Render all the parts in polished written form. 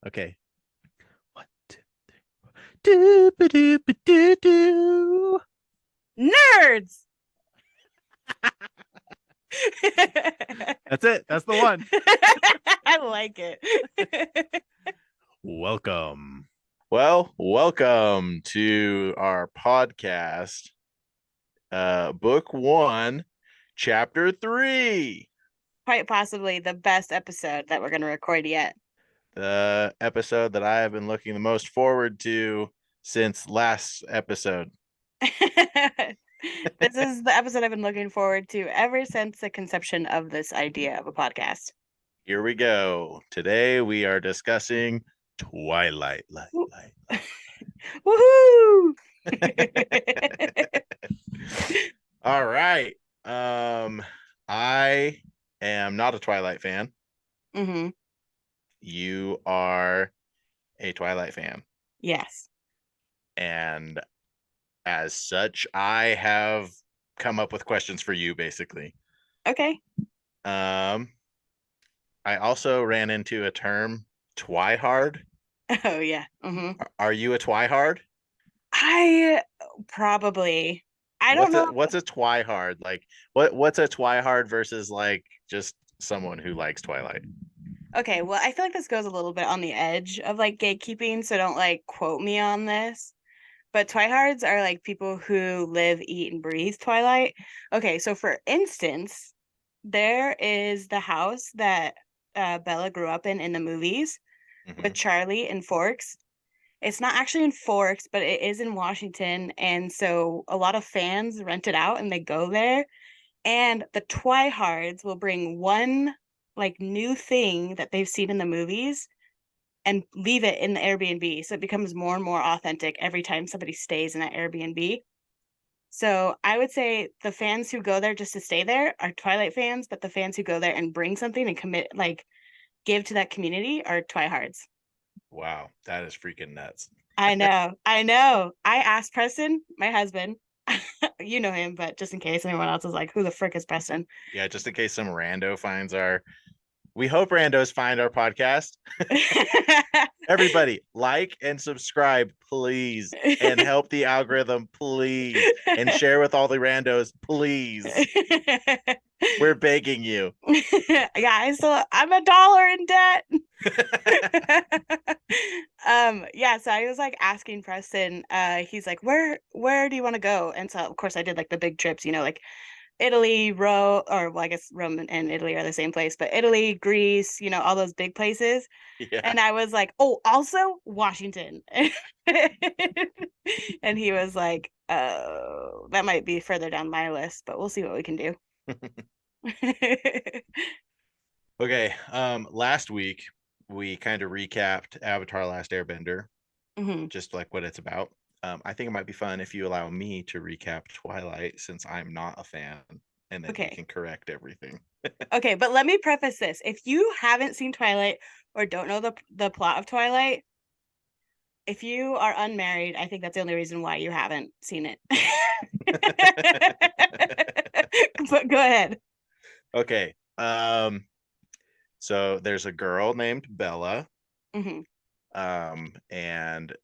Okay. One, two, three, four. Do ba do ba do do. Nerds. That's it. That's the one. I like it. Welcome. Well, welcome to our podcast, book one, chapter three. Quite possibly the best episode that we're going to record yet. The episode that I have been looking the most forward to since last episode. This is the episode I've been looking forward to ever since the conception of this idea of a podcast. Here we go. Today we are discussing Twilight. Woohoo! All right. Um, I am not a Twilight fan. Mm-hmm. You are a Twilight fan. Yes. And as such, I have come up with questions for you, basically. Okay. Um, I also ran into a term, Twihard. Oh yeah. Mm-hmm. Are you a Twihard? I probably. I don't know. What's a Twihard? Like what's a Twihard versus like just someone who likes Twilight? Okay, well, I feel like this goes a little bit on the edge of like gatekeeping, so don't like quote me on this. But Twihards are like people who live, eat, and breathe Twilight. Okay, so for instance, there is the house that Bella grew up in the movies with Mm-hmm. Charlie and Forks. It's not actually in Forks, but it is in Washington, and so a lot of fans rent it out and they go there. And the Twihards will bring one like new thing that they've seen in the movies and leave it in the Airbnb. So it becomes more and more authentic every time somebody stays in that Airbnb. So I would say the fans who go there just to stay there are Twilight fans, but the fans who go there and bring something and commit, like give to that community, are Twihards. Wow, that is freaking nuts. I know. I know. I asked Preston, my husband, you know him, but just in case anyone else is like, who the frick is Preston? Yeah, just in case some rando finds our we hope randos find our podcast. Everybody, like and subscribe, please, and help the algorithm, please, and share with all the randos, please. We're begging you. Yeah, I'm $1 in debt. Yeah, so I was like asking Preston, he's like, where do you want to go? And so of course I did like the big trips, like Italy, Rome, or well, I guess Rome and Italy are the same place, but Italy, Greece, all those big places. Yeah. And I was like, oh, also Washington. And he was like, oh, that might be further down my list, but we'll see what we can do. Okay. Last week we kind of recapped Avatar Last Airbender, Hmm. just like what it's about. I think it might be fun if you allow me to recap Twilight since I'm not a fan, and then you Okay. can correct everything. Okay, but let me preface this. If you haven't seen Twilight or don't know the plot of Twilight, if you are unmarried, I think that's the only reason why you haven't seen it. But go ahead. Okay. So there's a girl named Bella, Hmm. and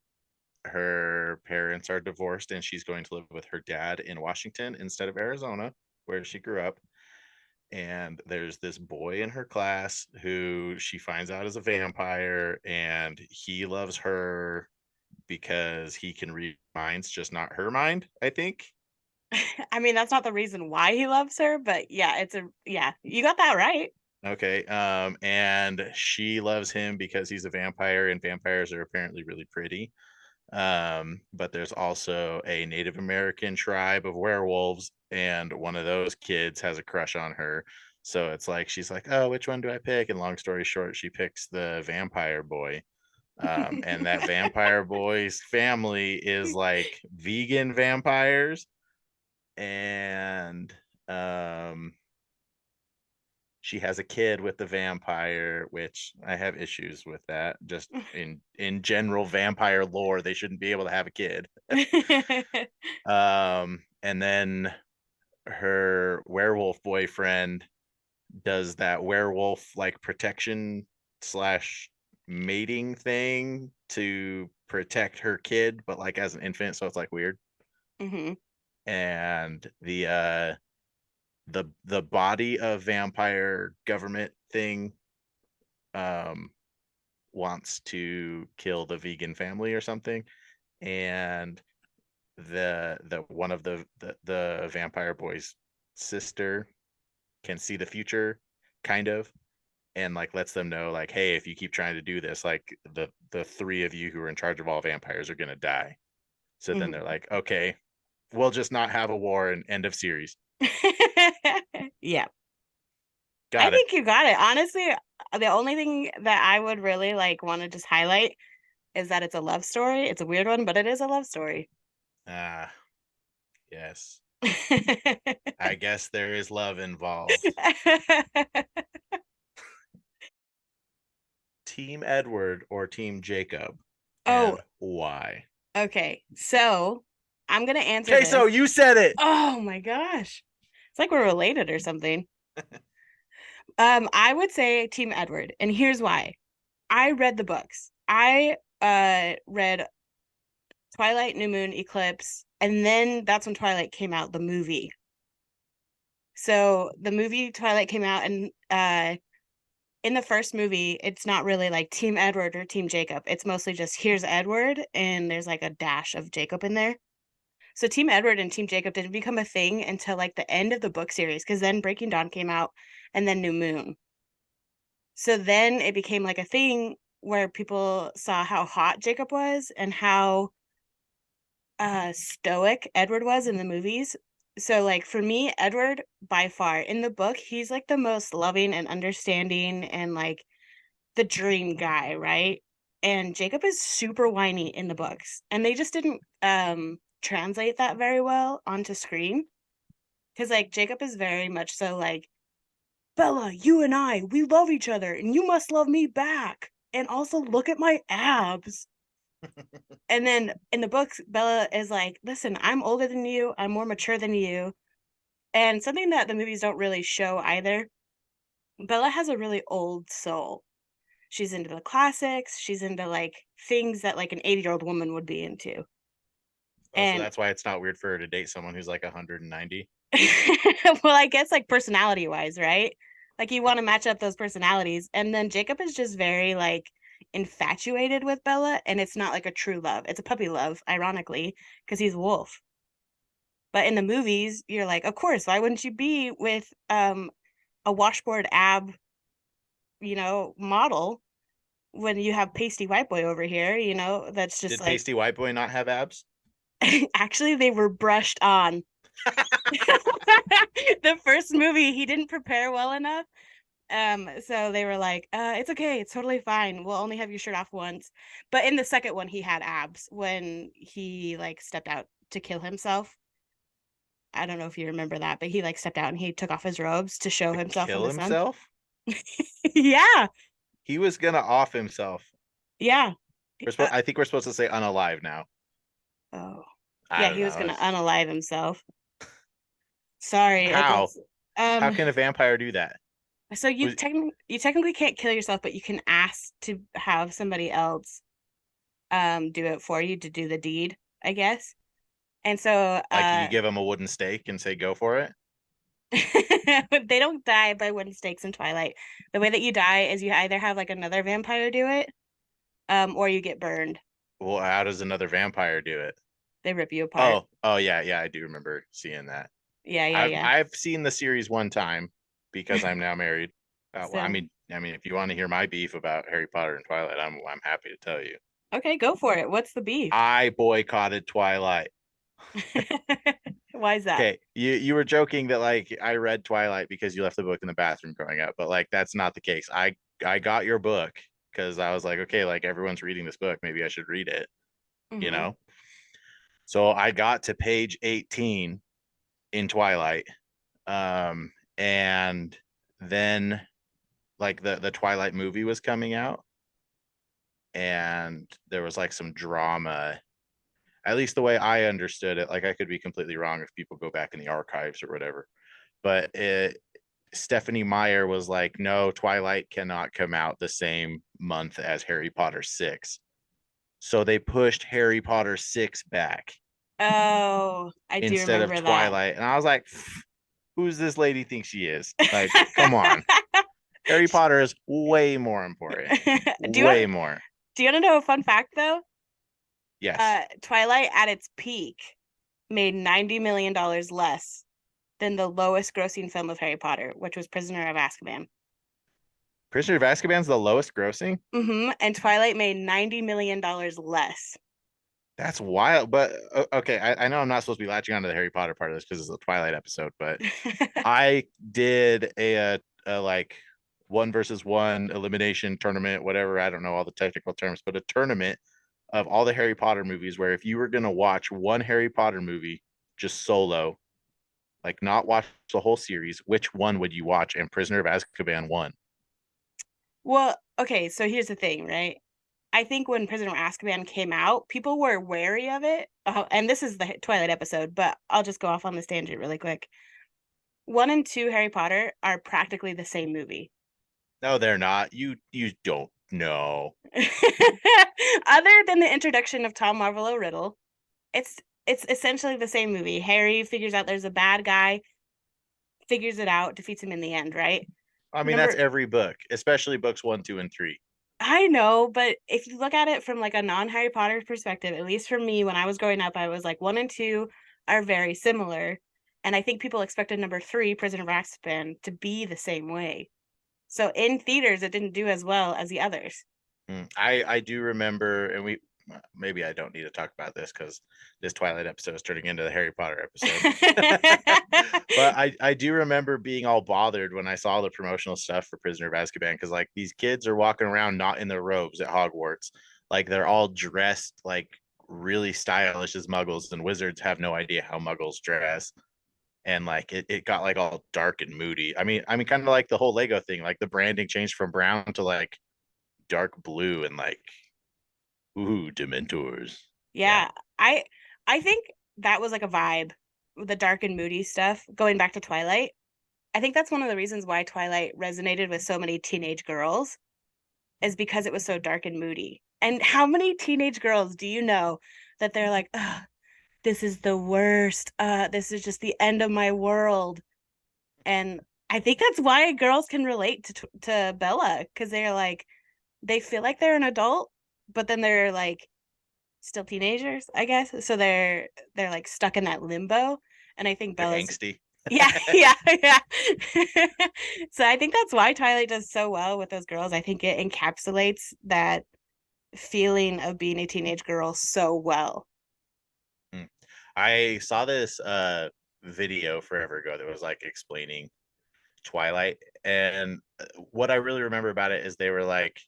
her parents are divorced, and she's going to live with her dad in Washington instead of Arizona, where she grew up. And there's this boy in her class who she finds out is a vampire, and he loves her because he can read minds, just not her mind, I think. I mean, that's not the reason why he loves her, but yeah, yeah, you got that right. Okay. And she loves him because he's a vampire, and vampires are apparently really pretty. But there's also a Native American tribe of werewolves, and one of those kids has a crush on her. So it's like she's like, oh, which one do I pick? And long story short, she picks the vampire boy. And that vampire boy's family is like vegan vampires, and um she has a kid with the vampire, which I have issues with that. Just in general vampire lore, they shouldn't be able to have a kid. And then her werewolf boyfriend does that werewolf like protection slash mating thing to protect her kid, but like as an infant, so it's like weird. Hmm. And the body of vampire government thing um wants to kill the vegan family or something, and the one of the vampire boy's sister can see the future, kind of, and like lets them know like, hey, if you keep trying to do this, like the three of you who are in charge of all vampires are gonna die. So then they're Hmm. like, okay, we'll just not have a war and end of series. Yeah. I Got it. think you got it. Honestly, the only thing that I would really like want to just highlight is that it's a love story. It's a weird one, but it is a love story. Ah, yes. I guess there is love involved. Team Edward or Team Jacob, Oh, and why? okay. So I'm gonna answer Okay, so this. you said it. Oh my gosh. It's like we're related or something. I would say Team Edward, and here's why. I read the books. I read Twilight, New Moon, Eclipse, and then that's when Twilight came out, the movie. So the movie Twilight came out, and in the first movie, it's not really like Team Edward or Team Jacob. It's mostly just here's Edward, and there's like a dash of Jacob in there. So Team Edward and Team Jacob didn't become a thing until like the end of the book series, because then Breaking Dawn came out, and then New Moon. So then it became like a thing where people saw how hot Jacob was and how stoic Edward was in the movies. So like for me, Edward by far in the book, he's like the most loving and understanding and like the dream guy, right? And Jacob is super whiny in the books. And they just didn't translate that very well onto screen. Cause like Jacob is very much so like, Bella, you and I, we love each other and you must love me back. And also look at my abs. And then in the books, Bella is like, listen, I'm older than you, I'm more mature than you. And something that the movies don't really show either, Bella has a really old soul. She's into the classics, she's into like things that like an 80-year-old woman would be into. Oh, so And that's why it's not weird for her to date someone who's like 190. well, I guess like personality wise, right? Like you want to match up those personalities. And then Jacob is just very like infatuated with Bella, and it's not like a true love. It's a puppy love, ironically, because he's a wolf. But in the movies, you're like, of course, why wouldn't you be with a washboard ab, model when you have pasty white boy over here, that's just Did like Pasty White Boy not have abs? actually they were brushed on. The first movie, he didn't prepare well enough. So they were like, it's okay, it's totally fine. We'll only have your shirt off once. But in the second one, he had abs when he like stepped out to kill himself. I don't know if you remember that, but he like stepped out and he took off his robes to show To himself in kill the sun. himself? Yeah, He was gonna off himself. yeah. Uh, I think we're supposed to say unalive now. oh, I yeah. don't He was know. gonna unalive himself. Sorry, I How? guess. How Um, can a vampire do that? so Was you technically can't kill yourself, but you can ask to have somebody else do it for you to do the deed, I guess. And so like you give him a wooden stake and say go for it? they don't die by wooden stakes in Twilight. The way that you die is you either have like another vampire do it, or you get burned. Well, how does another vampire do it? They rip you apart. Oh yeah, yeah, I do remember seeing that. Yeah, yeah, I've yeah. I've seen the series one time because I'm now married. Well, So I mean, if you want to hear my beef about Harry Potter and Twilight, I'm happy to tell you. okay, go for it. What's the beef? I boycotted Twilight. Why is that? Okay, you were joking that like I read Twilight because you left the book in the bathroom growing up, but like that's not the case. I got your book because I was like, okay, like everyone's reading this book, maybe I should read it, you Hmm. know? So I got to page 18 in Twilight. And then like the Twilight movie was coming out, and there was like some drama, at least the way I understood it. Like I could be completely wrong if people go back in the archives or whatever, but Stephanie Meyer was like, no, Twilight cannot come out the same month as Harry Potter 6. So they pushed Harry Potter 6 back Oh, I do instead of remember that. Twilight. And I was like, who's this lady think she is? Like, come on. Harry Potter is way more important. Do you want Way more. do you want to know a fun fact though? Yes. Twilight at its peak made $90 million less than the lowest grossing film of Harry Potter, which was Prisoner of Azkaban. Prisoner of Azkaban's the lowest grossing. And Twilight made $90 million less. That's wild. But okay, I know I'm not supposed to be latching onto the Harry Potter part of this because it's a Twilight episode, but I did a like 1 versus 1 elimination tournament, whatever. I don't know all the technical terms, but a tournament of all the Harry Potter movies where if you were going to watch one Harry Potter movie just solo, like not watch the whole series, which one would you watch? And Prisoner of Azkaban won. Well, okay, so here's the thing, right? I think when Prisoner of Azkaban came out, people were wary of it. And this is the Twilight episode, but I'll just go off on this tangent really quick. 1 and 2 Harry Potter are practically the same movie. No, they're not. You don't know. Other than the introduction of Tom Marvolo Riddle, it's essentially the same movie. Harry figures out there's a bad guy, figures it out, defeats him in the end, right? I mean, that's Number every book, especially books 1, 2, and 3. I know, but if you look at it from like a non-Harry Potter perspective, at least for me when I was growing up, I was like 1 and 2 are very similar. And I think people expected number 3, Prisoner of Azkaban, to be the same way. So in theaters, it didn't do as well as the others. I do remember, and we maybe I don't need to talk about this because this Twilight episode is turning into the Harry Potter episode. But I do remember being all bothered when I saw the promotional stuff for Prisoner of Azkaban because like these kids are walking around not in their robes at Hogwarts, like they're all dressed like really stylish as Muggles, and wizards have no idea how Muggles dress. And like it got like all dark and moody. I mean, kind of like the whole Lego thing, like the branding changed from brown to like dark blue and like ooh, Dementors. Yeah. Yeah, I I think that was like a vibe, the dark and moody stuff. Going back to Twilight, I think that's one of the reasons why Twilight resonated with so many teenage girls is because it was so dark and moody. And how many teenage girls do you know that they're like, "Ugh, this is the worst. This is just the end of my world." And I think that's why girls can relate to Bella because they're like they feel like they're an adult, but then they're like still teenagers, I guess. So they're like stuck in that limbo. And I think They're Bella's angsty. yeah, yeah, yeah. So I think that's why Twilight does so well with those girls. I think it encapsulates that feeling of being a teenage girl so well. I saw this video forever ago that was like explaining Twilight, and what I really remember about it is they were like,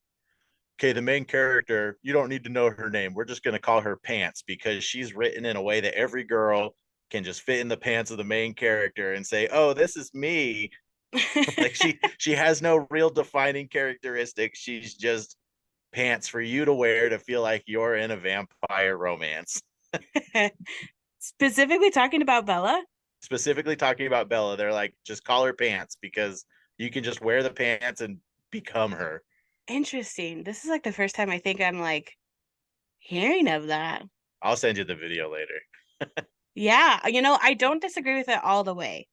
okay, the main character, you don't need to know her name, we're just going to call her Pants because she's written in a way that every girl can just fit in the pants of the main character and say, oh, this is me. Like she has no real defining characteristics, she's just pants for you to wear to feel like you're in a vampire romance. Specifically talking about Bella. Specifically talking about Bella, they're like, just call her Pants because you can just wear the pants and become her. Interesting. This is like the first time I think I'm like hearing of that. I'll send you the video later. Yeah, I don't disagree with it all the way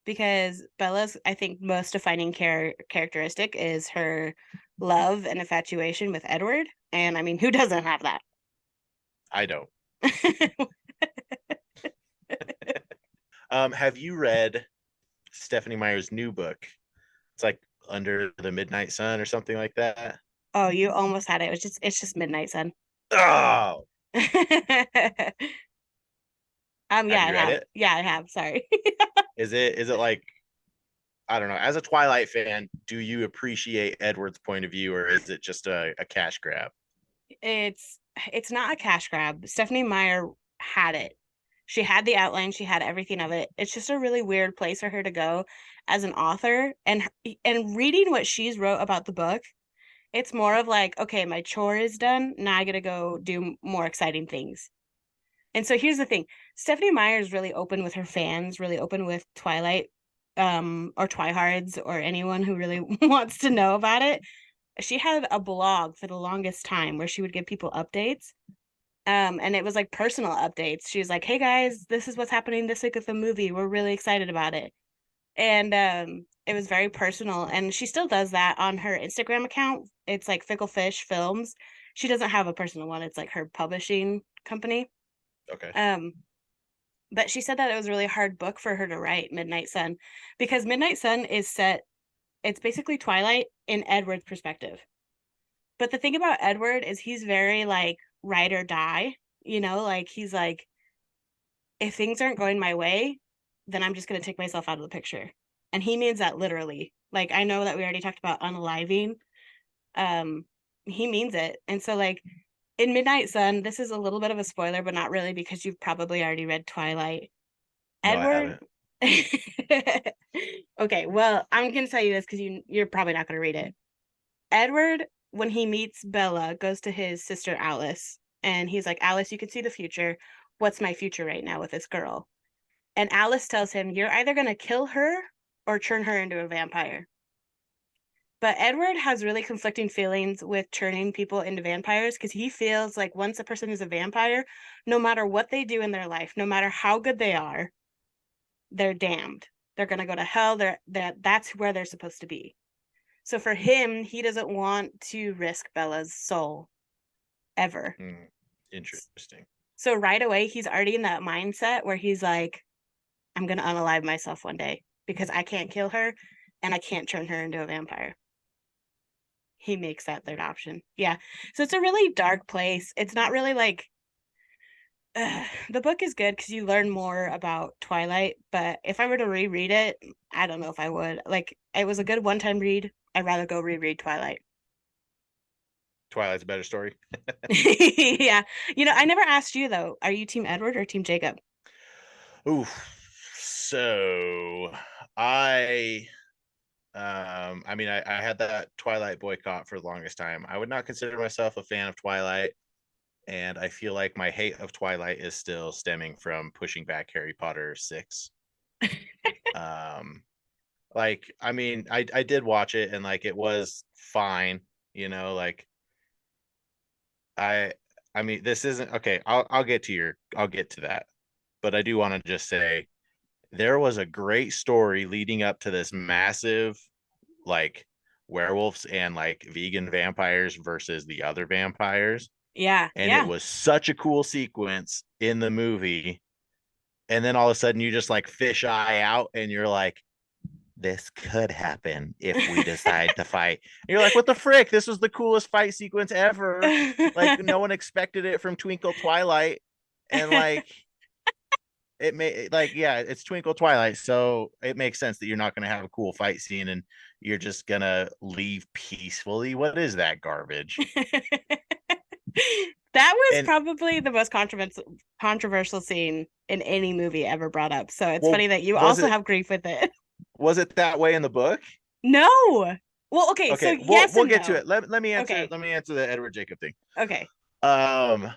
because Bella's, I think, most defining characteristic is her love and infatuation with Edward. And I mean, who doesn't have that? I don't. Have you read Stephanie Meyer's new book? It's like Under the Midnight Sun or something like that. Oh, you almost had it. It's just Midnight Sun. Oh, have Yeah, I you read have. it? Yeah, I have. Sorry. Is it like, I don't know, as a Twilight fan, do you appreciate Edward's point of view or is it just a cash grab? It's it's not a cash grab. Stephanie Meyer had it. She had the outline, she had everything of it. It's just a really weird place for her to go as an author and reading what she's wrote about the book. It's more of like, okay, my chore is done. Now I got to go do more exciting things. And so here's the thing. Stephanie Meyer is really open with her fans, really open with Twilight or Twihards or anyone who really wants to know about it. She had a blog for the longest time where she would give people updates. And it was like personal updates. She was like, "Hey guys, this is what's happening this week with the movie. We're really excited about it." And it was very personal. And she still does that on her Instagram account. It's like Fickle Fish Films. She doesn't have a personal one. It's like her publishing company. Okay. Um, but she said that it was a really hard book for her to write, Midnight Sun, because Midnight Sun is set, it's basically Twilight in Edward's perspective. But the thing about Edward is he's very like ride or die, like he's like, if things aren't going my way, then I'm just going to take myself out of the picture. And he means that literally. Like, I know that we already talked about unaliving. Um, he means it. And so, like, in Midnight Sun, this is a little bit of a spoiler, but not really because you've probably already read Twilight. No, I Edward. haven't. Okay, well, I'm going to tell you this because you're probably not going to read it. Edward, when he meets Bella, goes to his sister Alice, and he's like, "Alice, you can see the future. What's my future right now with this girl?" And Alice tells him, "You're either going to kill her or turn her into a vampire." But Edward has really conflicting feelings with turning people into vampires because he feels like once a person is a vampire, no matter what they do in their life, no matter how good they are, they're damned. They're going to go to hell. That's where they're supposed to be. So for him, he doesn't want to risk Bella's soul ever. Hmm. Interesting. So right away, he's already in that mindset where he's like, "I'm going to unalive myself one day because I can't kill her and I can't turn her into a vampire." He makes that third option. Yeah. So it's a really dark place. It's not really like the book is good because you learn more about Twilight, but if I were to reread it, I don't know if I would. Like, it was a good one time read. I'd rather go reread Twilight. Twilight's a better story. Yeah. I never asked you though. Are you Team Edward or Team Jacob? Ooh. So I I mean I had that Twilight boycott for the longest time. I would not consider myself a fan of Twilight, and I feel like my hate of Twilight is still stemming from pushing back Harry Potter 6. Um like I mean I did watch it and like it was fine, like I I mean this isn't okay. I'll get to that. But I do want to just say there was a great story leading up to this massive like werewolves and like vegan vampires versus the other vampires, Yeah. and it Yeah. was such a cool sequence in the movie, and then all of a sudden you just like fish eye out and you're like, this could happen if we decide to fight. And you're like, what the frick, this was the coolest fight sequence ever. Like no one expected it from Twinkle Twilight, and like it may like yeah, it's Twinkle Twilight, so it makes sense that you're not going to have a cool fight scene and you're just gonna leave peacefully. What is that garbage? That was And probably the most controversial scene in any movie ever brought up. So it's well, funny that you was also it have grief with it. was it that way in the book? No. Well, okay, so Okay, yes we'll and get to no. it. Okay. Let me answer the Edward Jacob thing. Okay. Um,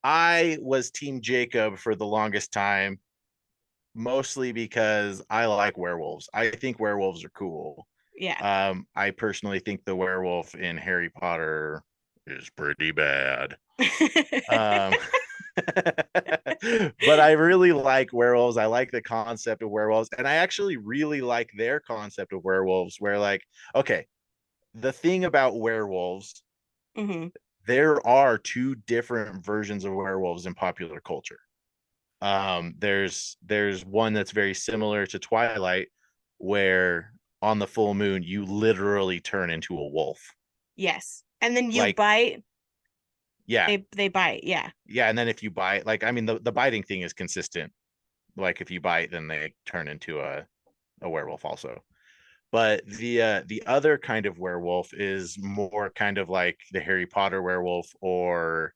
I was Team Jacob for the longest time, mostly because I like werewolves. I think werewolves are cool. Yeah. I personally think the werewolf in Harry Potter is pretty bad. Um, but I really like werewolves. I like the concept of werewolves, and I actually really like their concept of werewolves. Where like, okay, the thing about werewolves, Hmm. there are two different versions of werewolves in popular culture. There's one that's very similar to Twilight, where on the full moon you literally turn into a wolf. Yes. And then you Like, bite, yeah, they bite. Yeah. yeah, and then if you bite, like I mean the biting thing is consistent. Like if you bite, then they turn into a werewolf also. But the other kind of werewolf is more kind of like the Harry Potter werewolf or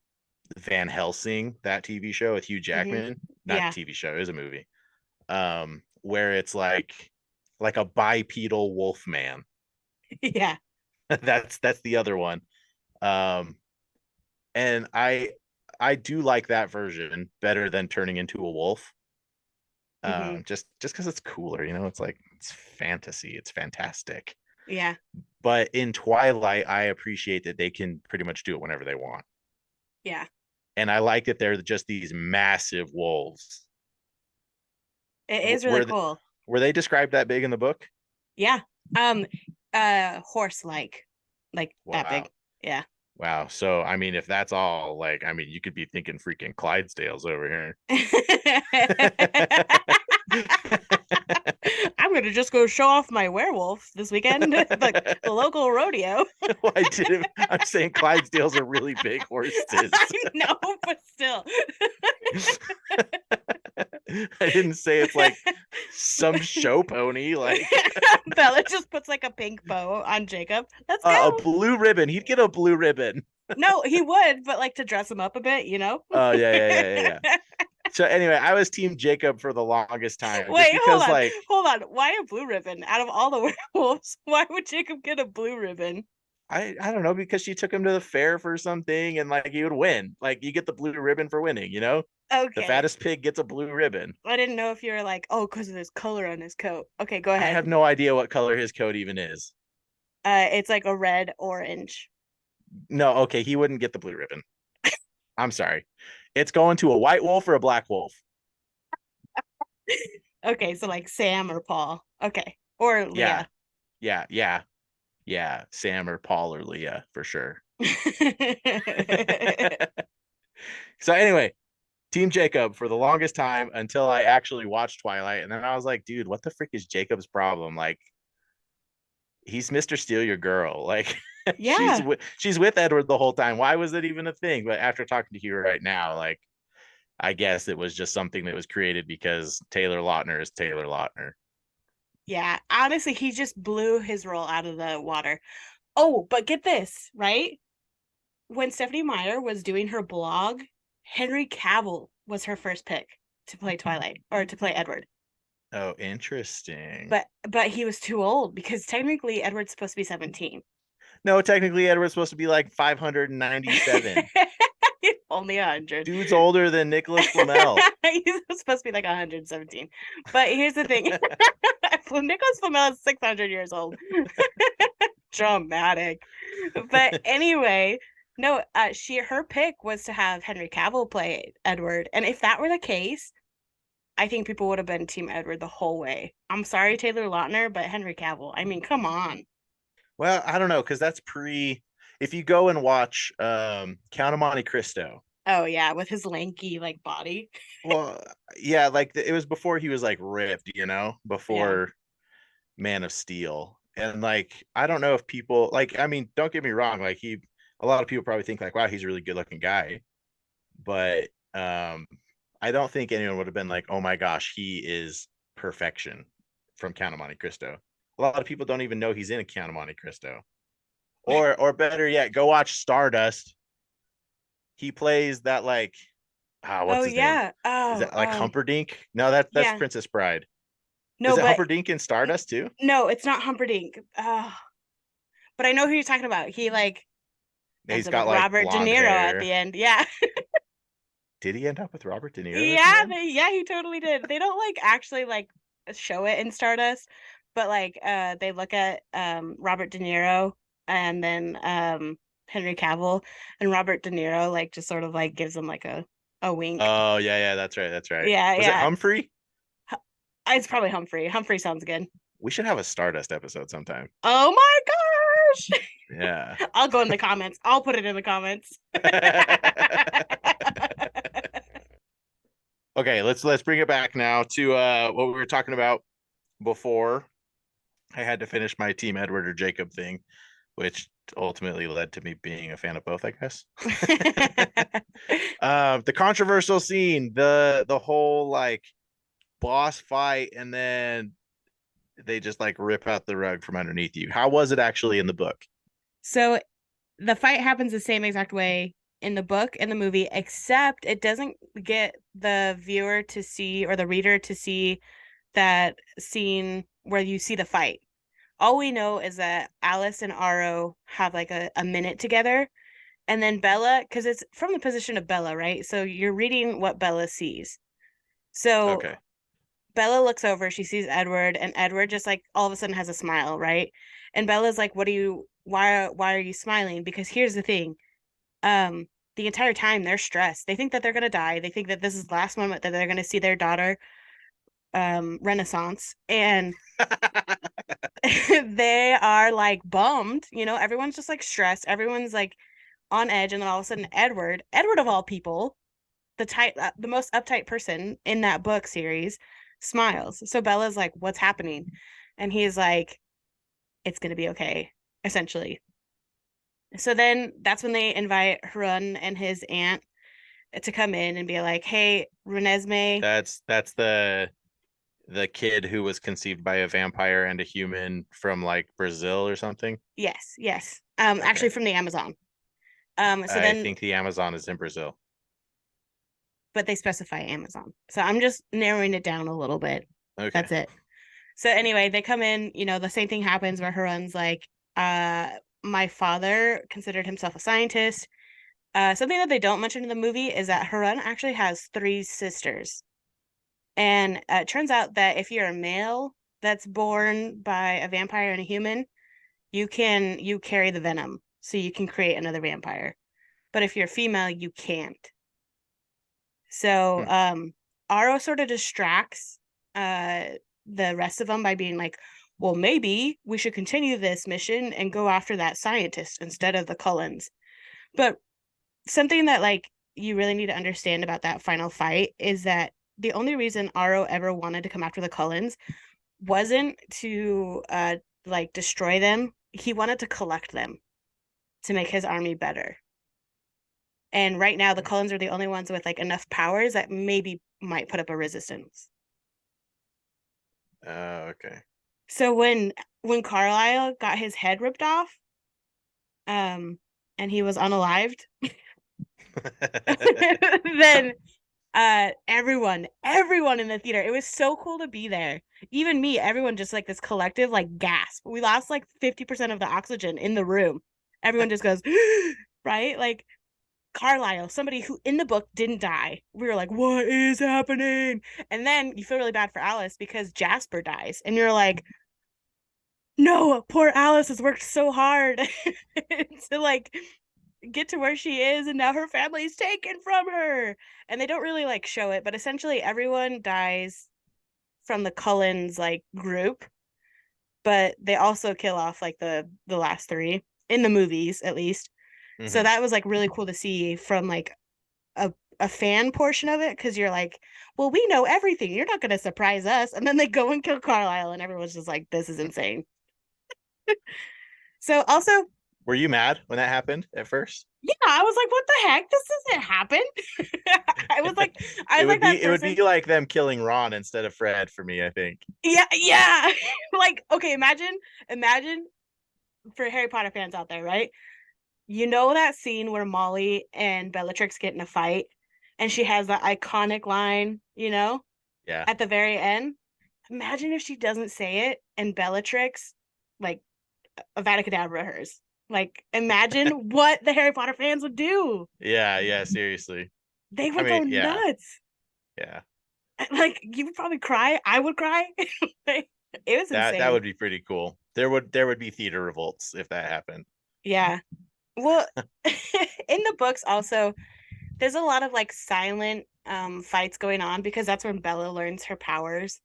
Van Helsing, that TV show with Hugh Hmm. Jackman. Not Yeah. TV show, is a movie. Where it's like a bipedal wolf man. Yeah. That's the other one. Um, and I do like that version better than turning into a wolf. Hmm. Just because it's cooler, it's like it's fantasy, it's fantastic. Yeah. But in Twilight, I appreciate that they can pretty much do it whenever they want. Yeah. And I like that they're just these massive wolves. It is really Were cool. were they described that big in the book? Yeah. Horse like that Wow. big. Yeah. Wow. So I mean, if that's all, like, I mean, you could be thinking freaking Clydesdales over here. I'm gonna just go show off my werewolf this weekend, the local rodeo. Well, I'm saying Clydesdales are really big horses. I know, but still. I didn't say it's like some show pony, like Bella just puts like a pink bow on Jacob. Let's a go. blue ribbon. He'd get a blue ribbon. No, he would, but like to dress him up a bit, you know? Oh yeah, yeah, yeah, yeah, yeah. So anyway, I was Team Jacob for the longest time, just Wait, hold because, on. like, Hold on. Why a blue ribbon? Out of all the werewolves, why would Jacob get a blue ribbon? I don't know, because she took him to the fair for something, and like he would win. Like, you get the blue ribbon for winning. The Okay. fattest pig gets a blue ribbon. I didn't know if you were like, oh, because of this color on his coat. Okay, go I ahead. have no idea what color his coat even is. It's like a red orange. No, okay, he wouldn't get the blue ribbon. I'm sorry. It's going to a white wolf or a black wolf. Okay, so like Sam or Paul. Okay. Or Yeah, Leah. yeah, yeah, yeah. Sam or Paul or Leah for sure. So anyway, Team Jacob for the longest time until I actually watched Twilight, and then I was like, dude, what the frick is Jacob's problem? Like, he's Mr. Steal Your Girl. Like, Yeah. she's with Edward the whole time. Why was it even a thing? But after talking to you right now, like, I guess it was just something that was created because Taylor Lautner is Taylor Lautner. Yeah. Honestly, he just blew his role out of the water. Oh, but get this, right? When Stephanie Meyer was doing her blog, Henry Cavill was her first pick to play Twilight or to play Edward. Oh, interesting. But he was too old because technically Edward's supposed to be 17. No, technically Edward's supposed to be like 597. Only 100. Dude's older than Nicholas Flamel. He's supposed to be like 117. But here's the thing. Nicholas Flamel is 600 years old. Dramatic. But anyway, no, her pick was to have Henry Cavill play Edward. And if that were the case, I think people would have been Team Edward the whole way. I'm sorry, Taylor Lautner, but Henry Cavill. I mean, come on. Well, I don't know, because that's if you go and watch Count of Monte Cristo. Oh yeah, with his lanky like body. Well, yeah, like it was before he was like ripped, Yeah. before Man of Steel. And like, I don't know if people like, I mean, don't get me wrong, like a lot of people probably think like, wow, he's a really good looking guy. But I don't think anyone would have been like, oh my gosh, he is perfection from Count of Monte Cristo. A lot of people don't even know he's in a Count of Monte Cristo. Or better yet, go watch Stardust. He plays that, like, Oh what's his name? yeah. Is Oh, that like Humperdinck? No, that's yeah. Princess Bride. No, Is it but Humperdinck in Stardust too? no, it's not Humperdinck. But I know who you're talking about. He like ends He's up got with like Robert De blonde Niro at the hair. end. Yeah. Did he end up with Robert De Niro at the Yeah, end? he totally did. They don't like actually like show it in Stardust, but like they look at Robert De Niro and then Henry Cavill, and Robert De Niro like just sort of like gives him like a wink. Oh yeah, yeah, that's right, that's right. Yeah, Was it yeah. Humphrey? It's probably Humphrey. Humphrey sounds good. We should have a Stardust episode sometime. Oh my gosh. Yeah. I'll go in the comments. I'll put it in the comments. Okay, let's bring it back now to what we were talking about before. I had to finish my Team Edward or Jacob thing, which ultimately led to me being a fan of both, I guess. The controversial scene, the whole like boss fight, and then they just like rip out the rug from underneath you. How was it actually in the book? So the fight happens the same exact way in the book and the movie, except it doesn't get the viewer to see or the reader to see that scene where you see the fight. All we know is that Alice and Aro have like a minute together. And then Bella, because it's from the position of Bella, right? So you're reading what Bella sees. So Okay. Bella looks over, she sees Edward, and Edward just like all of a sudden has a smile, right? And Bella's like, "What are you? Why are you smiling?" Because here's the thing, um, the entire time they're stressed. They think that they're gonna die. They think that this is the last moment that they're gonna see their daughter, Renaissance, and they are like bummed. Everyone's just like stressed. Everyone's like on edge, and then all of a sudden, Edward of all people, the most uptight person in that book series, smiles. So Bella's like, "What's happening?" And he's like, "It's gonna be okay," essentially. So then that's when they invite Harun and his aunt to come in and be like, "Hey, Renesmee." That's the kid who was conceived by a vampire and a human from like Brazil or something. Yes, yes. Okay. Actually from the Amazon. So I then, think the Amazon is in Brazil. but they specify Amazon. So I'm just narrowing it down a little bit. Okay. That's it. So anyway, they come in, the same thing happens where Harun's like, uh, my father considered himself a scientist. Something that they don't mention in the movie is that Harun actually has three sisters. And it turns out that if you're a male that's born by a vampire and a human, you carry the venom, so you can create another vampire. But if you're female, you can't. So Hmm. Aro sort of distracts uh the rest of them by being like, well, maybe we should continue this mission and go after that scientist instead of the Cullens. But something that like you really need to understand about that final fight is that the only reason Aro ever wanted to come after the Cullens wasn't to like destroy them. He wanted to collect them to make his army better. And right now the Cullens are the only ones with like enough powers that maybe might put up a resistance. Okay. So when Carlisle got his head ripped off, um, and he was unalived, then everyone in the theater, it was so cool to be there. Even me, everyone just like this collective like gasp. We lost like 50% of the oxygen in the room. Everyone just goes, right? Like Carlisle, somebody who in the book didn't die. We were like, what is happening? And then you feel really bad for Alice because Jasper dies. And you're like, no, poor Alice has worked so hard to like get to where she is, and now her family's taken from her. And they don't really like show it, but essentially everyone dies from the Cullens like group, but they also kill off like the last three in the movies at least. So Hmm. that was like really cool to see from like a fan portion of it, because you're like, well, we know everything. You're not going to surprise us. And then they go and kill Carlisle, and everyone's just like, this is insane. So also, Were you mad when that happened at first? yeah, I was like, what the heck? This doesn't happen. I was like, It I'm would like be that it would be person. like them killing Ron instead of Fred for me, I think. Yeah, yeah. Like, okay, imagine for Harry Potter fans out there, right? You know that scene where Molly and Bellatrix get in a fight, and she has that iconic line, Yeah. at the very end. Imagine if she doesn't say it and Bellatrix, like, Avada Kedavra hers. Like, imagine what the Harry Potter fans would do. Yeah, yeah, seriously. They I would mean, go yeah, nuts. yeah. Like, you would probably cry. I would cry. Like, it was That insane. would be pretty cool. There would be theater revolts if that happened. Yeah. Well, in the books also, there's a lot of like silent fights going on because that's when Bella learns her powers.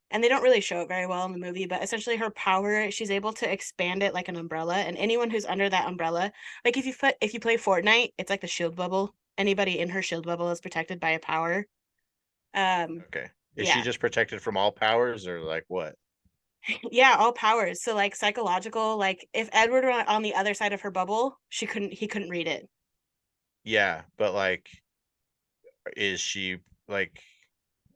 And they don't really show it very well in the movie, but essentially her power, she's able to expand it like an umbrella, and anyone who's under that umbrella, like if you play Fortnite, it's like the shield bubble. Anybody in her shield bubble is protected by a power. Um, Okay. Is she yeah. just protected from all powers or like what? Yeah, all powers. So like psychological, like if Edward were on the other side of her bubble, he couldn't read it. Yeah, but like is she like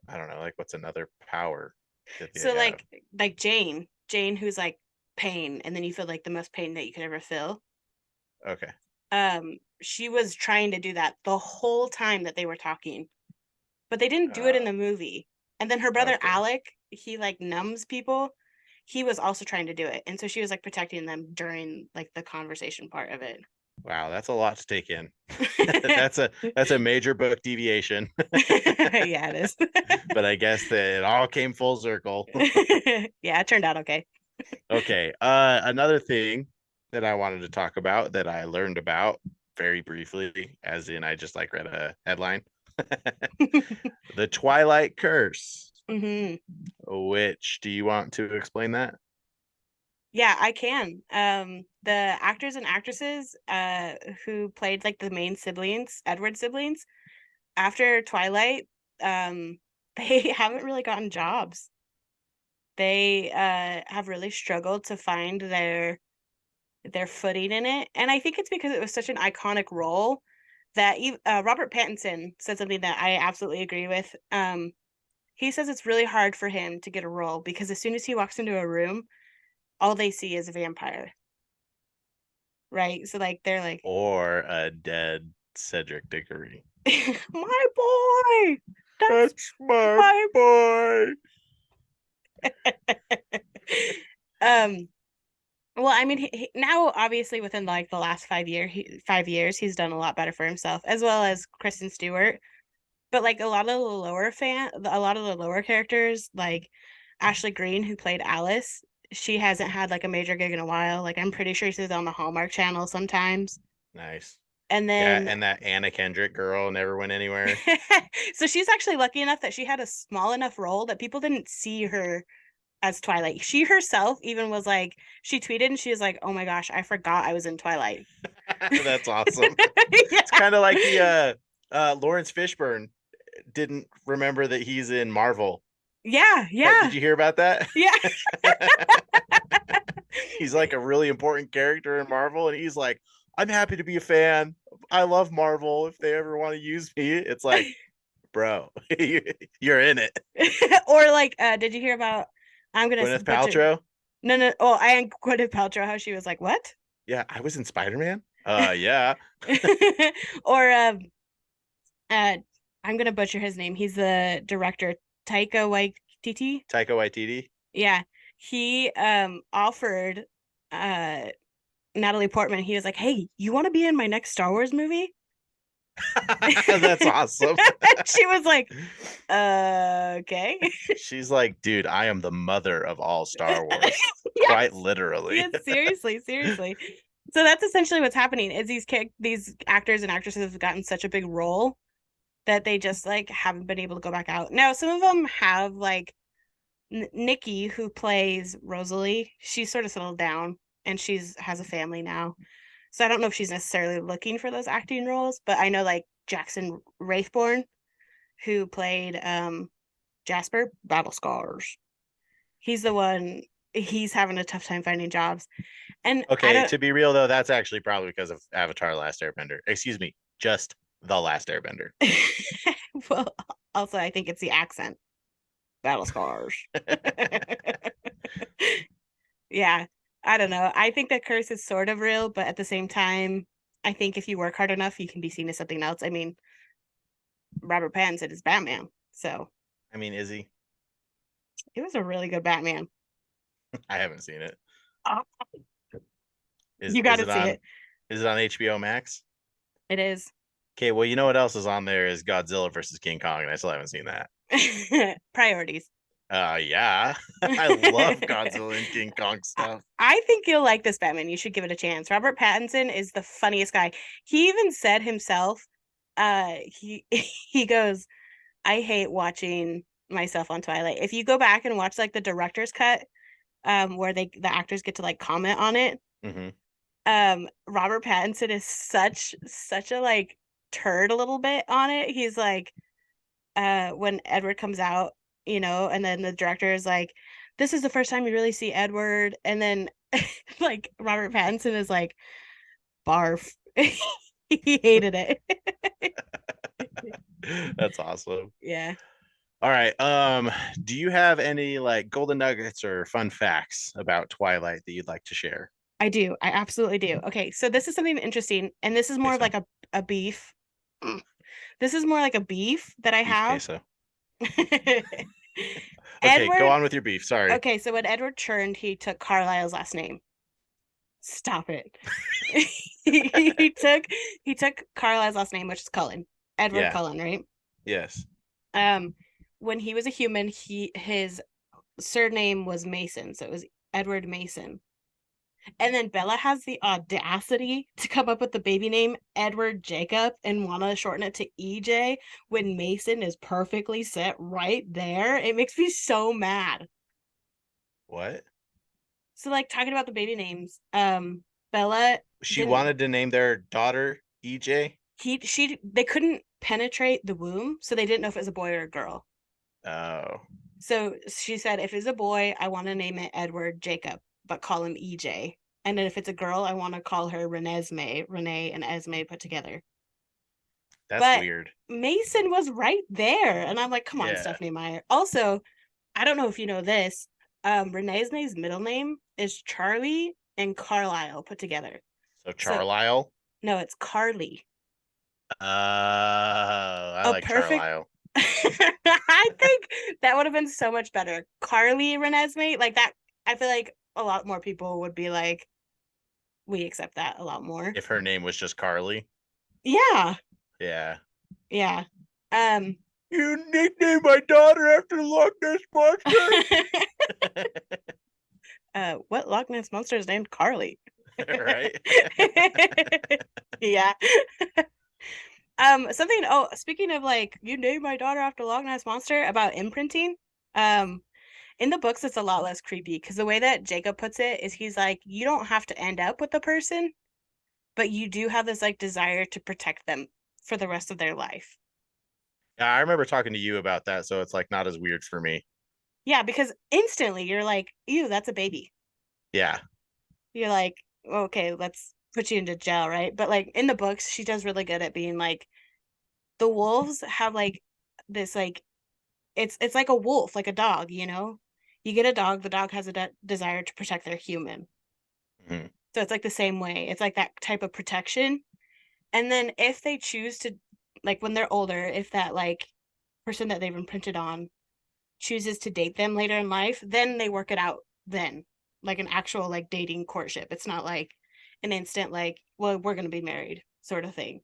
I don't know, like what's another power that they So have? like Jane who's like pain, and then you feel like the most pain that you could ever feel. Okay. She was trying to do that the whole time that they were talking, but they didn't do it in Uh the movie. And then her brother okay. Alec, he like numbs people. He was also trying to do it, and so she was like protecting them during like the conversation part of it. Wow, that's a lot to take in. That's a major book deviation. Yeah, it is. But I guess that it all came full circle. Yeah, it turned out okay. Okay. Another thing that I wanted to talk about that I learned about very briefly, as in I just like read a headline. The Twilight Curse. Hmm. Which do you want to explain that? Yeah, I can. The actors and actresses who played like the main siblings, Edward siblings, after Twilight, they haven't really gotten jobs. They have really struggled to find their footing in it, and I think it's because it was such an iconic role that Robert Pattinson said something that I absolutely agree with. He says it's really hard for him to get a role because as soon as he walks into a room, all they see is a vampire, right? So like they're like, Or a dead Cedric Diggory? my boy, that's That's my my. boy. um. Well, I mean, now obviously within like the last 5 years, he's done a lot better for himself, as well as Kristen Stewart. But like a lot of the lower characters, like Ashley Greene, who played Alice, she hasn't had like a major gig in a while. Like I'm pretty sure she's on the Hallmark Channel sometimes. Nice. And Yeah, then and that Anna Kendrick girl never went anywhere. so she's actually lucky enough that she had a small enough role that people didn't see her as Twilight. She herself even was like, she tweeted and she was like, "Oh my gosh, I forgot I was in Twilight." That's awesome. Yeah, It's kind of like the Lawrence Fishburne didn't remember that he's in Marvel. yeah, Did yeah, you hear about that? yeah. He's like a really important character in Marvel, and he's like, I'm happy to be a fan. I love Marvel. If they ever want to use me, it's like, bro, you're in it. Or like, did you hear about? I'm gonna Gwyneth butcher. Paltrow. No, no. Oh, I am Gwyneth Paltrow. How she was like, what? Yeah, I was in Spider-Man. Yeah. Or uh, I'm gonna butcher his name. He's the director, Taika Waititi. Taika Waititi. Yeah, he offered uh Natalie Portman. He was like, "Hey, you want to be in my next Star Wars movie?" That's awesome. She was like, okay. She's like, dude, I am the mother of all Star Wars. Yes, Quite literally. yes, seriously, seriously. So that's essentially what's happening is these actors and actresses have gotten such a big role that they just like haven't been able to go back out. Now, some of them have like Nikki, who plays Rosalie. She's sort of settled down and she's has a family now. So I don't know if she's necessarily looking for those acting roles, but I know like Jackson Wraithborn, who played Jasper Battle Scars. He's the one. He's having a tough time finding jobs, and I Okay, don't. to be real though, that's actually probably because of Avatar: Last Airbender. Excuse me, just the Last Airbender. Well, also I think it's the accent. Battle Scars. Yeah, I don't know. I think that curse is sort of real, but at the same time, I think if you work hard enough, you can be seen as something else. I mean, Robert Pattinson is Batman, so I mean, is he? it was a really good Batman. I haven't seen it. Oh, Is you got is to it see on? it. Is it on HBO Max? It is. Okay, well, you know what else is on there is Godzilla versus King Kong, and I still haven't seen that. Priorities. Yeah, I love Godzilla and King Kong stuff. I think you'll like this Batman. You should give it a chance. Robert Pattinson is the funniest guy. He even said himself, he he goes, I hate watching myself on Twilight. If you go back and watch like the director's cut, where the actors get to like comment on it, Mm-hmm. Robert Pattinson is such a like turd a little bit on it. He's like, when Edward comes out, and then the director is like, this is the first time you really see Edward, and then like Robert Pattinson is like, barf. He hated it. That's awesome. Yeah, All right. Do you have any like golden nuggets or fun facts about Twilight that you'd like to share? I do. I absolutely do. Okay, so this is something interesting, and this is more of Queso. like a beef. This is more like a beef that I Beef have. queso. Okay, go Edward. on with your beef. Sorry. Okay, so when Edward churned, he took Carlisle's last name. Stop it. He took Carlisle's last name, which is Cullen. Edward Yeah. Cullen, right? Yes. Um, when he was a human, his surname was Mason, so it was Edward Mason. And then Bella has the audacity to come up with the baby name Edward Jacob and want to shorten it to EJ when Mason is perfectly set right there. It makes me so mad. What? So like talking about the baby names, Bella She didn't wanted to name their daughter EJ? they couldn't penetrate the womb, so they didn't know if it was a boy or a girl. Oh. So she said, if it's a boy, I want to name it Edward Jacob, but call him EJ. And then if it's a girl, I want to call her Renesmee, Renee and Esme put together. That's But weird. Mason was right there. And I'm like, come on, Yeah. Stephanie Meyer. Also, I don't know if you know this. Renesmee's middle name is Charlie and Carlisle put together. So So Charlisle? no, it's Carly. I A like perfect Charlisle. I think that would have been so much better. Carly Renesmee, like that, I feel like a lot more people would be like, we accept that a lot more. If her name was just Carly. Yeah. Yeah. Yeah. Um You nicknamed my daughter after the Loch Ness Monster? what Loch Ness monster is named Carly? Right? Yeah. Something, speaking of like you named my daughter after Loch Ness monster about imprinting. Um in the books it's a lot less creepy because the way that Jacob puts it is he's like, you don't have to end up with the person, but you do have this like desire to protect them for the rest of their life. Yeah, I remember talking to you about that, so it's like not as weird for me. Yeah, because instantly you're like, ew, that's a baby. Yeah. You're like, okay, let's put you into jail, right? But like in the books, she does really good at being like, the wolves have like this like it's like a wolf, like a dog, you know? You get a dog, the dog has a desire to protect their human. Mhm. So it's like the same way. It's like that type of protection. And then if they choose to, like when they're older, if that like person that they've imprinted on chooses to date them later in life, then they work it out then. Like an actual like dating courtship. It's not like an instant like, well, we're gonna be married sort of thing.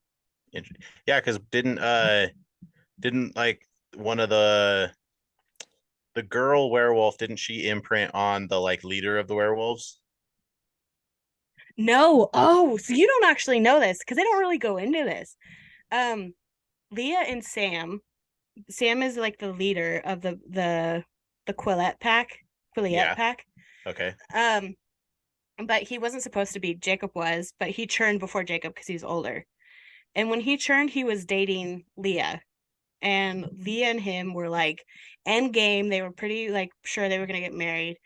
Yeah, because didn't like one of the girl werewolf, didn't she imprint on the like leader of the werewolves? No. Oh, so you don't actually know this because they don't really go into this. Um, Leah and Sam. Sam is like the leader of the Quillette pack. Quillette Yeah. pack. Okay. Um, but he wasn't supposed to be. Jacob was, but he churned before Jacob because he's older. And when he churned, he was dating Leah. And Leah and him were like end game. They were pretty like sure they were gonna get married.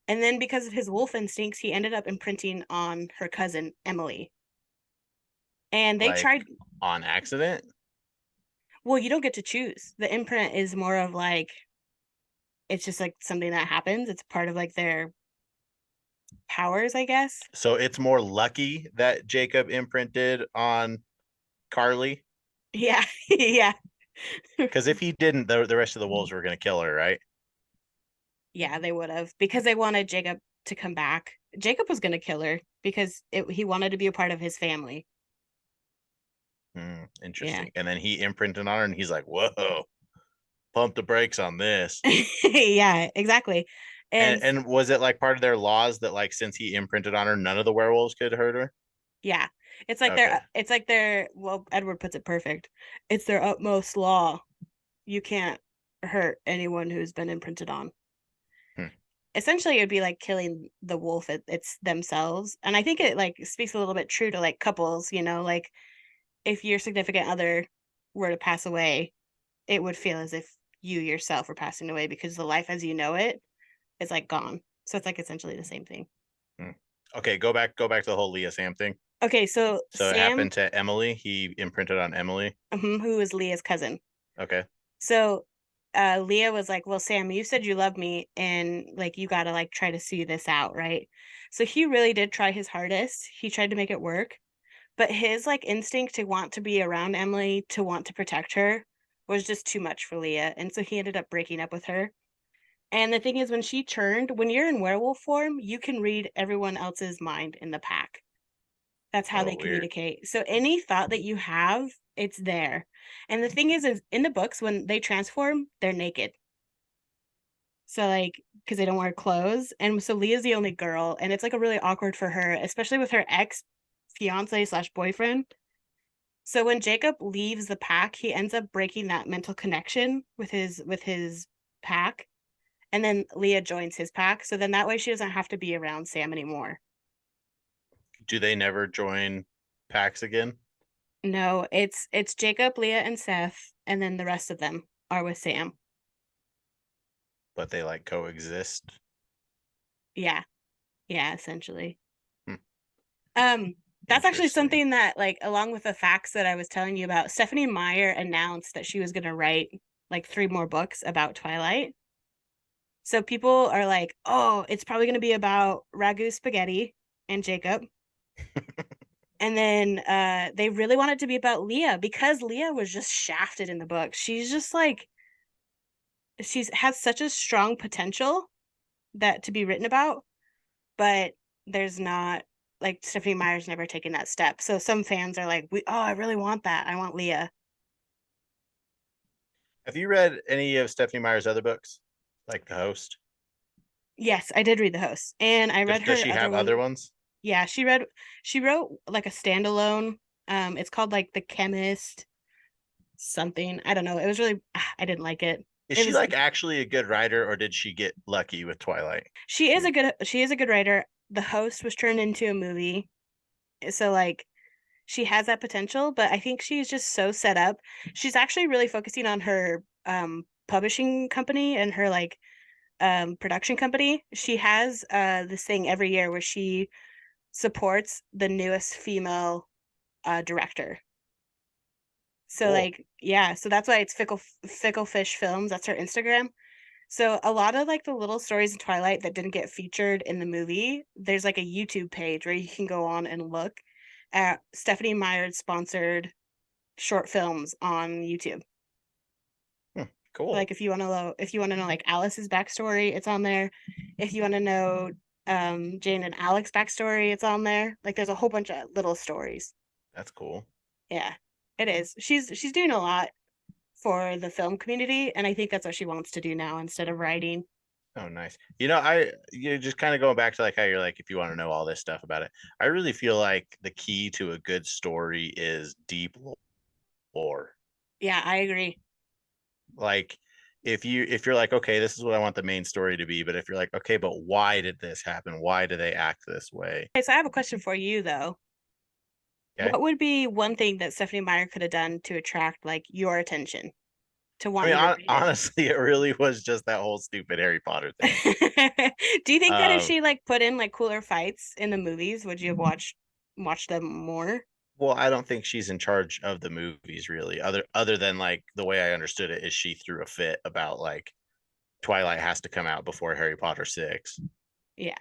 And then because of his wolf instincts, he ended up imprinting on her cousin Emily. And they Like tried. on accident? Well, you don't get to choose. The imprint is more of like it's just like something that happens. It's part of like their powers, I guess. So it's more lucky that Jacob imprinted on Carly. Yeah, yeah, Because if he didn't, the rest of the wolves were going to kill her, right? yeah. They would have because they wanted Jacob to come back. Jacob was going to kill her because he wanted to be a part of his family. Yeah, Interesting. And then he imprinted on her, and he's like, "Whoa, pump the brakes on this." yeah, exactly. And And was it like part of their laws that like since he imprinted on her, none of the werewolves could hurt her? yeah, Okay. it's like their well, Edward puts it perfect. It's their utmost law. You can't hurt anyone who's been imprinted on. Hmm. Essentially it would be like killing the wolf, it's themselves. And I think it like speaks a little bit true to like couples, you know, like if your significant other were to pass away, it would feel as if you yourself were passing away because the life as you know it is like gone. So it's like essentially the same thing. Hmm. Okay, go back to the whole Leah Sam thing. Okay, so So it Sam, happened to Emily. He imprinted on Emily. who is Leah's cousin. Okay. So Leah was like, well, Sam, you said you love me and like you gotta like try to see this out, right? So he really did try his hardest. He tried to make it work. But his like instinct to want to be around Emily, to want to protect her, was just too much for Leah. And so he ended up breaking up with her. And the thing is, when she turned, when you're in werewolf form, you can read everyone else's mind in the pack. That's how Oh, they weird. communicate. So any thought that you have, it's there. And the thing is in the books, when they transform, they're naked. So like, because they don't wear clothes, and so Leah's the only girl, and it's like a really awkward for her, especially with her ex fiance slash boyfriend. So when Jacob leaves the pack, he ends up breaking that mental connection with his pack, and then Leah joins his pack. So then that way she doesn't have to be around Sam anymore. Do they never join packs again? No, it's Jacob, Leah, and Seth, and then the rest of them are with Sam. But they like coexist. Yeah, yeah, essentially. Hmm. Um, that's actually Interesting. something that, like, along with the facts that I was telling you about, Stephanie Meyer announced that she was going to write like 3 more books about Twilight. So people are like, oh, it's probably going to be about Ragu Spaghetti and Jacob. And then they really want it to be about Leah because Leah was just shafted in the book. She's just like, she's has such a strong potential that to be written about, but there's not, like, Stephanie Meyer's never taken that step. So some fans are like, "We, oh, I really want that. I want Leah." Have you read any of Stephanie Meyer's other books, like The Host? Yes, I did read The Host, and I read Does her she other have one. other ones? Yeah, she wrote like a standalone. It's called like The Chemist something. I don't know. It was really I didn't like it. Is It she was like actually a good writer, or did she get lucky with Twilight? she is a good writer. The Host was turned into a movie. So like she has that potential, but I think she's just so set up. She's actually really focusing on her publishing company and her like production company. She has this thing every year where she supports the newest female director. So Cool. like yeah, so that's why it's Fickle Fish Films. That's her Instagram. So a lot of like the little stories in Twilight that didn't get featured in the movie, there's like a YouTube page where you can go on and look at Stephanie Meyer sponsored short films on YouTube. Hmm, Like cool. if you want to know like Alice's backstory, it's on there. If you want to know Jane and Alex's backstory, it's on there. Like there's a whole bunch of little stories. That's cool. Yeah, it is. She's doing a lot for the film community, and I think that's what she wants to do now instead of writing. Oh, nice. You just kind of going back to like how you're like, if you want to know all this stuff about it, I really feel like the key to a good story is deep lore. Yeah, I agree. Like, if you're like, okay, this is what I want the main story to be, but if you're like, okay, but why did this happen? Why do they act this way? Okay, so I have a question for you though. Okay. What would be one thing that Stephanie Meyer could have done to attract like your attention to I want mean, you to read it? honestly, it really was just that whole stupid Harry Potter thing. Do you think that if Um, she like put in like cooler fights in the movies, would you have watched them more? well, I don't think she's in charge of the movies really. Other than like the way I understood it is she threw a fit about like Twilight has to come out before Harry Potter 6. Yeah.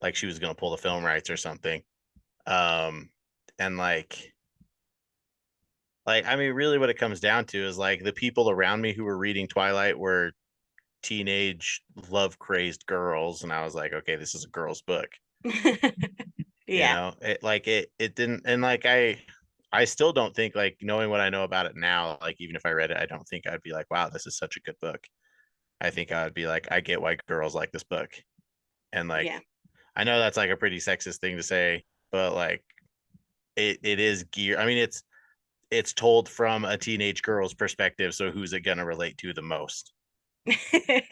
Like she was going to pull the film rights or something. Um and like I mean really what it comes down to is like the people around me who were reading Twilight were teenage love crazed girls, and I was like, okay, this is a girl's book. You Yeah. know, it didn't, and like I still don't think, like, knowing what I know about it now, like even if I read it, I don't think I'd be like, wow, this is such a good book. I think I would be like, I get why girls like this book. And like Yeah. I know that's like a pretty sexist thing to say, but like it is gear. I mean, it's told from a teenage girl's perspective, so who's it gonna relate to the most?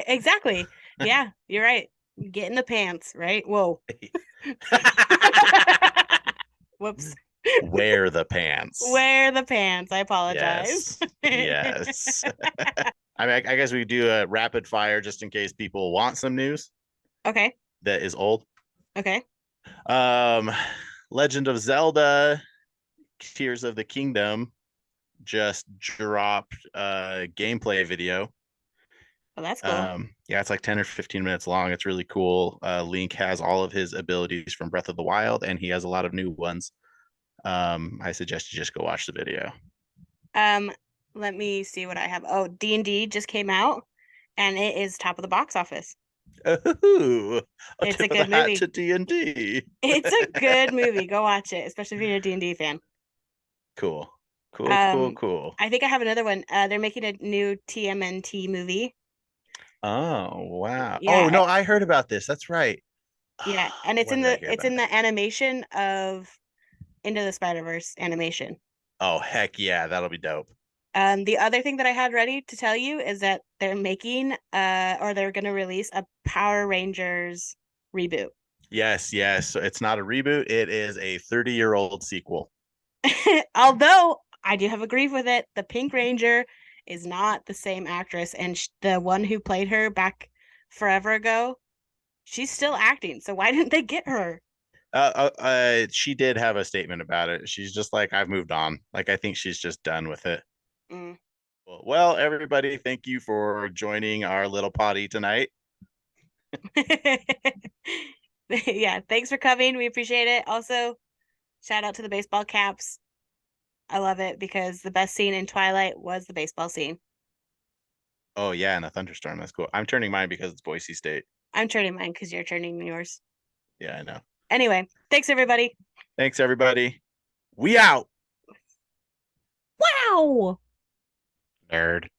Exactly. Yeah, you're right. Get in the pants, right? Whoa. Whoops. Wear the pants. Wear the pants. I apologize. Yes. Yes. I mean, I guess we do a rapid fire just in case people want some news Okay. that is old. Okay. Um, Legend of Zelda Tears of the Kingdom just dropped a gameplay video. Well, that's cool. Yeah, it's like 10 or 15 minutes long. It's really cool. Link has all of his abilities from Breath of the Wild, and he has a lot of new ones. I suggest you just go watch the video. Um, Let me see what I have. Oh, D&D just came out, and it is top of the box office. Ooh, a It's a tip of the good hat movie. to D&D. It's a good movie. Go watch it, especially if you're a D&D fan. Cool. Cool, cool, Um, cool. I think I have another one. They're making a new TMNT movie. Oh, wow. Oh, Yeah, no, I heard about this. That's right. yeah, and it's When in did I the hear it's about in it? the animation of Into the Spider-Verse animation. Oh, heck yeah, that'll be dope. The other thing that I had ready to tell you is that they're making or they're going to release a Power Rangers reboot. Yes, yes. So it's not a reboot, it is a 30-year-old sequel. Although I do have a grief with it, the Pink Ranger is not the same actress, and the one who played her back forever ago, she's still acting. So why didn't they get her? She did have a statement about it. She's just like, I've moved on. Like, I think she's just done with it. Mm. Well, everybody, thank you for joining our little potty tonight. Yeah, thanks for coming. We appreciate it. Also, shout out to the baseball caps. I love it because the best scene in Twilight was the baseball scene. Oh, yeah, and a thunderstorm. That's cool. I'm turning mine because it's Boise State. I'm turning mine because you're turning yours. Yeah, I know. Anyway, thanks everybody. Thanks, everybody. We out. Wow. Nerd.